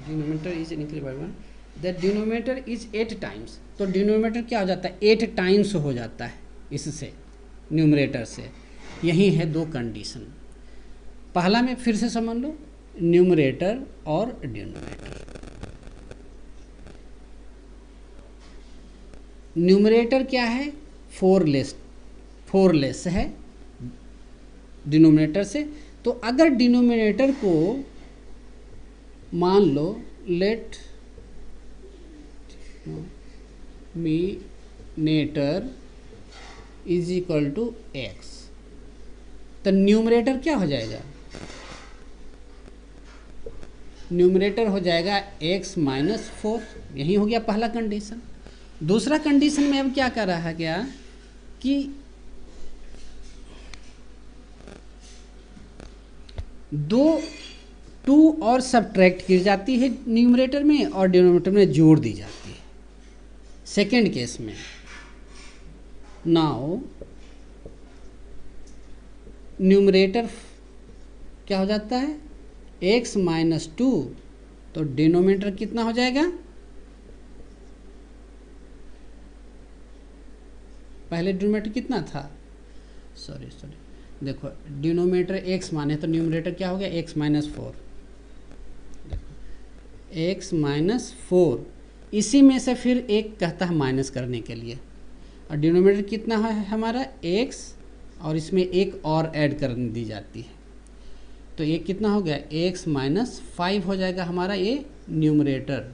S1: denominator is increase by 1, the denominator is 8 times, तो डिनोमिनेटर क्या हो जाता है 8 टाइम्स हो जाता है इससे, न्यूमरेटर से। यही है 2 कंडीशन। पहला में फिर से समझ लो, न्यूमरेटर और डिनोमिनेटर। न्यूमरेटर क्या है 4 लेस है डिनोमिनेटर से, तो अगर डिनोमिनेटर को मान लो let denominator is equal to X, तो न्यूमरेटर क्या हो जाएगा, न्यूमरेटर हो जाएगा x - 4, यही हो गया पहला कंडीशन। दूसरा कंडीशन में अब क्या कर रहा है क्या कि 2 और सब्ट्रैक्ट की जाती है न्यूमरेटर में और डिनोमिनेटर में जोड़ दी जाती है सेकेंड केस में। नाउ न्यूमरेटर क्या हो जाता है x - 2, तो डिनोमिनेटर कितना हो जाएगा, पहले डिनोमिनेटर कितना था, सॉरी देखो डिनोमिनेटर x माने तो न्यूमरेटर क्या हो गया x - 4, x - 4, इसी में से फिर एक कहता है माइनस करने के लिए, और डिनोमिनेटर कितना है हमारा x, और इसमें एक और ऐड कर दी जाती है, तो ये कितना हो गया x - 5 हो जाएगा हमारा ये न्यूमरेटर,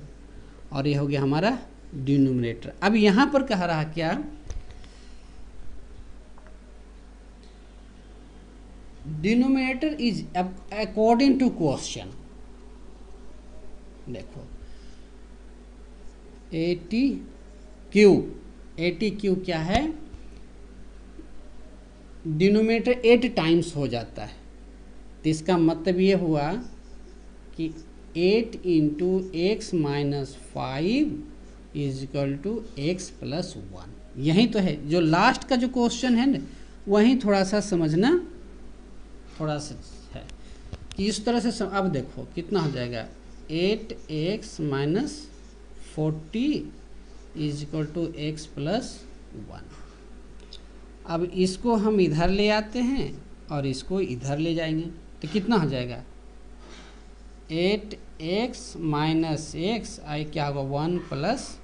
S1: और ये हो गया हमारा डिनोमिनेटर। अब यहाँ पर कह रहा क्या, denominator is according to question, देखो 80Q क्या है, डिनोमिनेटर 8 टाइम्स हो जाता है, तो इसका मतलब ये हुआ कि 8 × x - 5 is equal to x + 1। यही तो है जो लास्ट का जो क्वेश्चन है ना, वही थोड़ा सा समझना थोड़ा सा है कि इस तरह से अब देखो कितना हो जाएगा 8x - 40 is equal to x + 1। अब इसको हम इधर ले आते हैं और इसको इधर ले जाएंगे, तो कितना हो जाएगा 8x - x, आई क्या होगा 1 +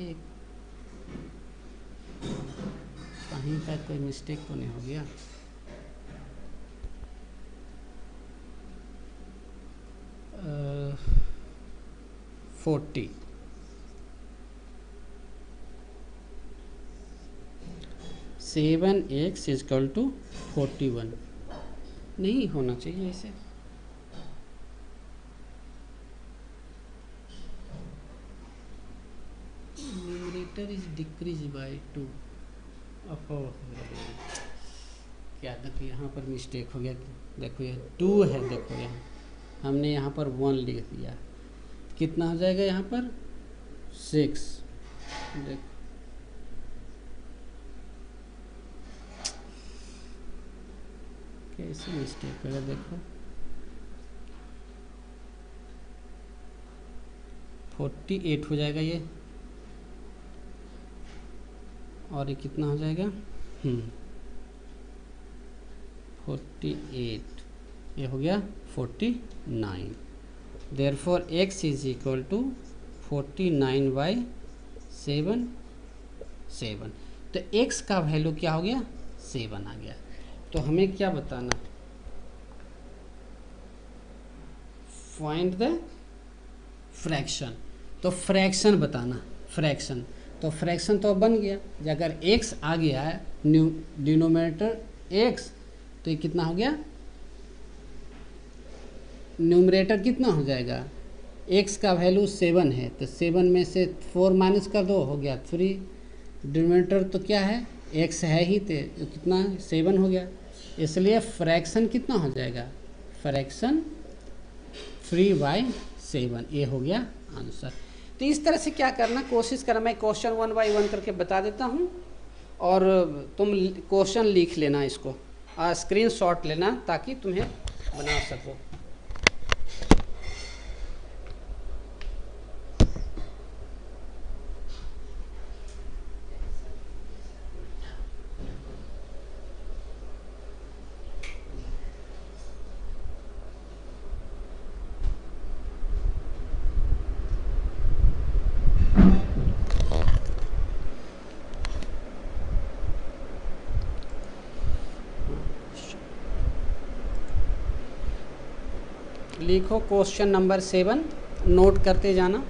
S1: एक, कहीं का कोई मिस्टेक तो नहीं हो गया, uh, 40 7x = 41 नहीं होना चाहिए ऐसे, न्यूमरेटर इज डिक्रीज बाय 2, क्या देखो यहाँ पर मिस्टेक हो गया, देखो ये 2 है, देखो यहाँ हमने यहाँ पर 1 लिख दिया, कितना हो जाएगा यहाँ पर 6, देखो कैसे मिस्टेक होगा, देखो 48 हो जाएगा ये, और ये कितना हो जाएगा 48, ये हो गया 49। Therefore x is equal to 49/7 7। तो x का वैल्यू क्या हो गया, 7 आ गया। तो हमें क्या बताना, फाइंड द फ्रैक्शन। तो फ्रैक्शन बताना, फ्रैक्शन। तो फ्रैक्शन तो बन गया, अगर x आ गया है डिनोमिनेटर x, तो ये कितना हो गया, न्यूमरेटर कितना हो जाएगा, x का वैल्यू 7 है, तो 7 में से 4 माइनस कर दो, हो गया 3। डिनोमिनेटर तो क्या है, x है ही, तो कितना 7 हो गया। इसलिए फ्रैक्शन कितना हो जाएगा, फ्रैक्शन 3/7, ये हो गया आंसर। तो इस तरह से क्या करना, कोशिश करना, मैं क्वेश्चन 1 बाई 1 करके बता देता हूँ और तुम क्वेश्चन लिख लेना, इसको स्क्रीनशॉट लेना ताकि तुम्हें बना सको। लिखो क्वेश्चन नंबर 7, नोट करते जाना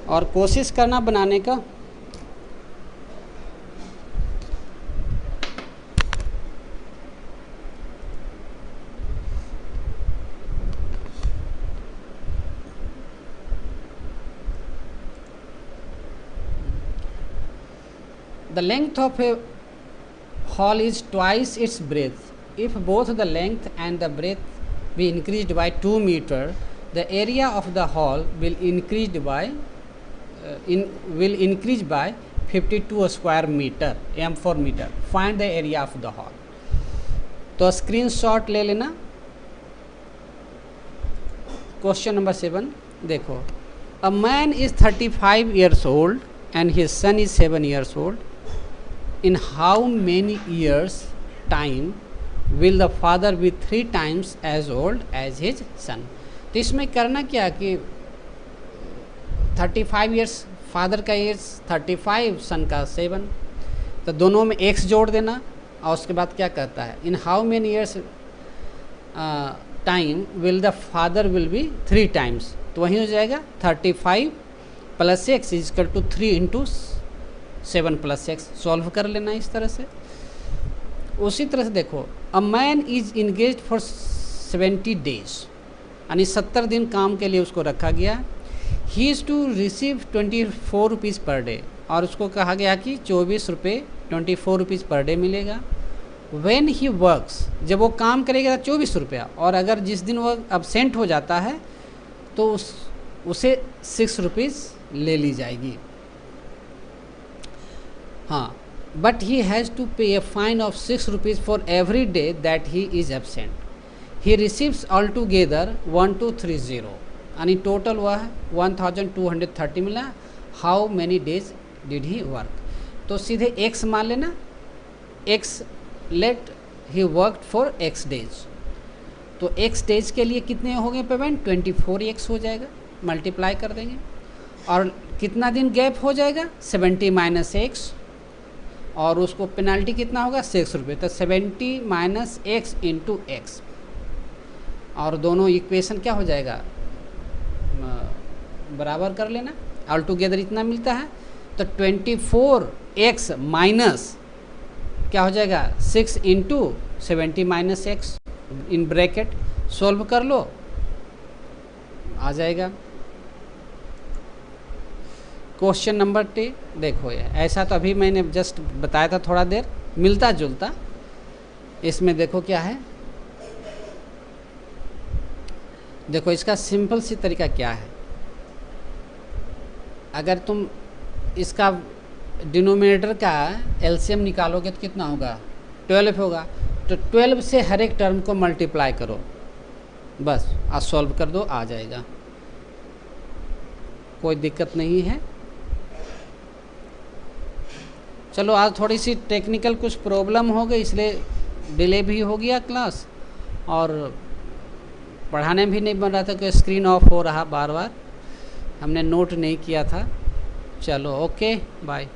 S1: और कोशिश करना बनाने का। The length of a hall is twice its breadth. If both the length and the breadth be increased by 2 meter, the area of the hall will increase by 52 square meter, m for meter. Find the area of the hall. तो screenshot ले लेना। Question number 7 देखो, a man is 35 years old and his son is 7 years old. In how many years time will the father be 3 times as old as his son? तो इसमें करना क्या कि 35 years father का as 35, सन का 7, तो दोनों में x जोड़ देना और उसके बाद क्या कहता है, in how many years time will the father will be 3 times, तो वहीं हो जाएगा 35 + x = 3 × 7 + x। सॉल्व कर लेना इस तरह से। उसी तरह से देखो, a man is engaged for 70 days, यानी 70 दिन काम के लिए उसको रखा गया। He is to receive 24 rupees per day, और उसको कहा गया कि 24 रुपये 24 रुपीज़ पर डे मिलेगा। व्हेन ही वर्क्स, जब वो काम करेगा 24 रुपया, और अगर जिस दिन वो अब्सेंट हो जाता है तो उसे 6 रुपीज़ ले ली जाएगी। हाँ, बट ही हैज़ टू पे a fine of 6 rupees for every day that he is absent. He receives altogether 1230, यानी टोटल हुआ है 1230 मिला। How many days did he work, तो सीधे x मान लेना, x let he worked for x days, तो x डेज के लिए कितने हो गए पेमेंट, 24x हो जाएगा, मल्टीप्लाई कर देंगे। और कितना दिन गैप हो जाएगा, 70 - x, और उसको पेनाल्टी कितना होगा, 6 रुपये, तो 70 - x × x, और दोनों इक्वेशन क्या हो जाएगा, बराबर कर लेना, ऑल टुगेदर इतना मिलता है। तो 24x माइनस क्या हो जाएगा, 6 × 70 - x इन ब्रैकेट, सॉल्व कर लो, आ जाएगा। क्वेश्चन नंबर 10 देखो, ये ऐसा तो अभी मैंने जस्ट बताया था, थोड़ा देर मिलता जुलता। इसमें देखो क्या है, देखो इसका सिंपल सी तरीका क्या है। अगर तुम इसका डिनोमिनेटर का एलसीएम निकालोगे तो कितना होगा, 12 होगा, तो 12 से हर एक टर्म को मल्टीप्लाई करो, बस आज सॉल्व कर दो, आ जाएगा, कोई दिक्कत नहीं है। चलो, आज थोड़ी सी टेक्निकल कुछ प्रॉब्लम हो गई, इसलिए डिले भी हो गया क्लास, और पढ़ाने भी नहीं बन रहा था कि स्क्रीन ऑफ हो रहा बार बार, हमने नोट नहीं किया था। चलो ओके बाय।